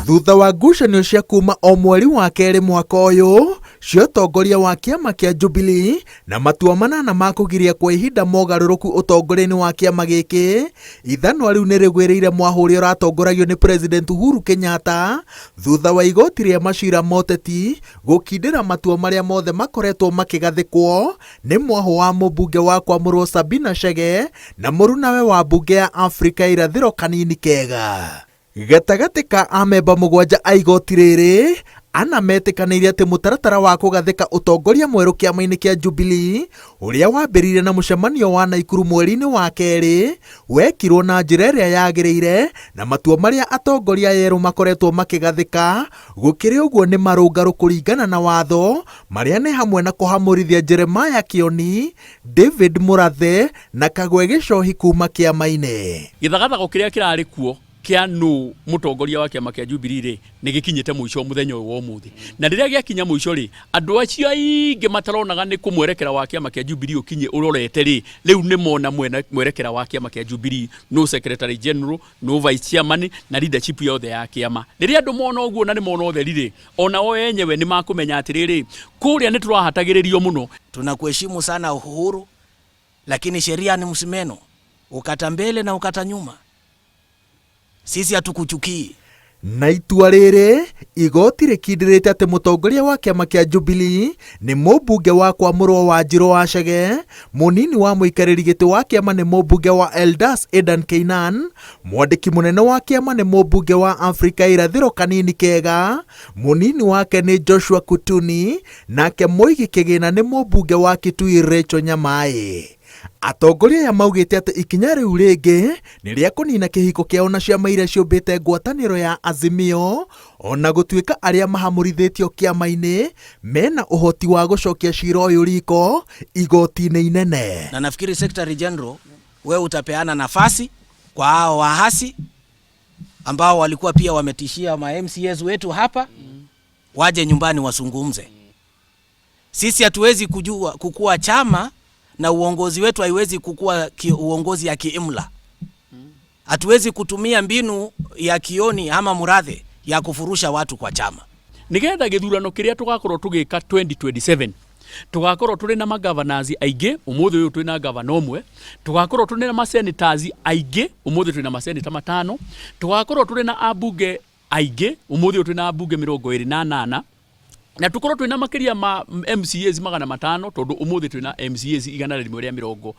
Thutha wa ngucanio cia kuma o mweri wa kerĩ mwaka ũyũ cia ũtongoria wa kĩama kĩa Jubilee na matua manana ma kũgiria kwa ihinda mogarũrũku ũtongoria-inĩ wa kĩama gĩkĩ, ithanwa rĩu nĩ rĩgwĩrĩire mwahũrĩ ũratongoragio nĩ President Uhuru Kenyatta thutha wa igoti rĩa macira moteti gũkindĩra matua marĩa mothe makoretwo makĩgathĩkwo nĩ mwahũ wa mũmbunge wa Kwamũrwo Sabina Chege na mũrunawe wa mbunge ya Afrika ya irathĩro Kanini Kega. Gatagatĩ ka amemba mũgwanja a igoti rĩrĩ, ana metĩkanĩire atĩ mũtaratara wa kũgathĩka ũtongoria mwerũ kĩama-inĩ kĩa Jubilee ũrĩa wambĩrĩirie na mũcemanio wa Naikuru mweri-inĩ wa kerĩ wekirwo na njĩra ĩrĩa yagĩrĩire na matua marĩa atongoria erũ makoretwo makĩgathĩka gũkĩrĩ ũguo nĩ marũngarũ kũringana na watho, marĩa nĩ hamwe na kũhamũrithia Jeremiah Kioni, David Mũrathe na Kagwe Gĩcohi kuma kĩama-inĩ. Gĩthagathago kĩrĩa kĩrarĩ kuo kia no mutongoria wa kiama kia Jubilee ri ni gikinyete muico muthenya wa umuthi na riria giakinya muico ri andu acio aingi mataronaga ni kumwerekera wa kiama kia Jubilee ukinye urorete ri riu ni mona mwerekera wa kiama kia Jubilee, no secretary general, no vice chairman na leadership yothe ya kiama. Riria andu mona uguo na ni mona otheri ri ona o enyewe ni makumenya atiriri kuria ni turahatagiririo muno. Tunakuheshimu sana Uhuru, lakini sheria ni msimeno, ukata mbele na ukata nyuma. Sisi hatukuchukii. Na itua rĩrĩ igoti rĩkindĩrĩte atĩ mũtongoria wa kĩama kĩa Jubilee nĩ mũmbunge wa Kwamũrwo Wanjirũ wa Chege, mũnini wa mũikarĩri gĩtĩ wa kĩama nĩ mũmbunge wa Eldas Adan Keynan, mwandĩki mũnene wa kĩama nĩ mũmbunge wa Afrika ya irathĩro Kanini Kega, mũnini wake nĩ Joshua Kutuni, nake Mũigi Kĩgĩna nĩ mũmbunge wa Kitui Rachel Nyamai. Atongoria ya maugĩte atĩ ikinya rĩu rĩngĩ nĩ rĩa kũnina kĩhiko kĩao na ciama iria ciũmbĩte ngwatanĩro ya Azimio, ona gũtuĩka arĩa mahamũrithĩtio kĩama-inĩ mena ũhoti wa gũcokia cira ũyũ riko igoti-inĩ inene. Na nafikiri Secretary General, wewe utapeana nafasi kwa hao wahasi ambao walikuwa pia wametishia ma MCAs wetu hapa waje nyumbani wasungumze. Sisi hatuwezi kukua chama na uongozi wetu haiwezi kukua uongozi ya kiimla. Hatuwezi kutumia mbinu ya Kioni ama Murathe ya kufurusha watu kwa chama. Nigetha githurano kiria tugakorwo tugika 2027 tugakorwo turi na magovernors aige, umuthi uyu turi na governor umwe, tugakorwo turi na senators aige, umuthi turi na masenata matano, tugakorwo turi na abunge aige, umuthi uyu turi na abunge 28 na tukorwo twina makiria ma MCAs 500 tondu umuthi twina MCAs 127.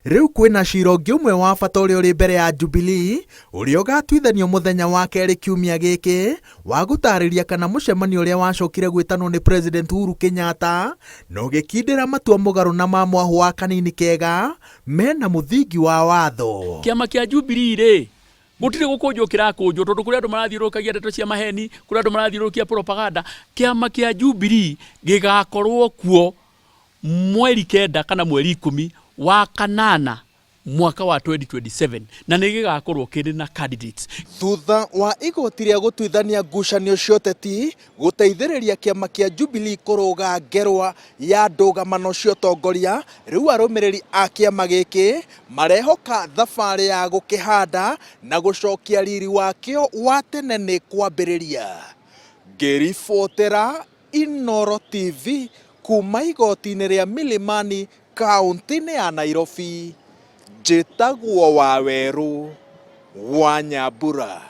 Riu kwina cira ũngĩ ũmwe wa bata ũrĩa ũrĩ mbere ya Jubilee ũrĩa ũgatuithanio mũthenya wa kerĩ kiumia gĩkĩ wa gũtarĩria kana mũcemanio ũrĩa wacokire gwĩtanwo nĩ President Uhuru Kenyatta na ũgĩkindĩra matua mũgarũ na ma mwahũ wa Kanini Kega mena mũthingi wa watho. Kĩama kĩa Jubilee rĩ gutire gukunjwo kirakunjwo tondu kuria andu marathiũrũrũkagia ndeto cia maheni, kuria andu marathiũrũrũkia propaganda. Kĩama kĩa Jubilee gĩgakorwo kuo mweri 9 kana mweri 10 wa kanana mwaka wa 2027 na nĩ gĩgakorwo kĩrĩ na candidates. Thutha wa igoti rĩa gũtuithania ngucanio cia ũteti gũteithĩrĩria kĩama kĩa Jubilee kũrũga ngerwa ya ndũgamano cia ũtongoria, rĩu arũmĩrĩri a kĩama gĩkĩ marehoka thabarĩ ya gũkĩhanda na gũcokia riri wakĩo wa tene nĩ kwambĩrĩria. Ngĩribotera Inooro TV kuma igoti-inĩ rĩa Milimani kaunti-inĩ ya Nairobi, njĩtagwo Wawerũ wa Nyambura.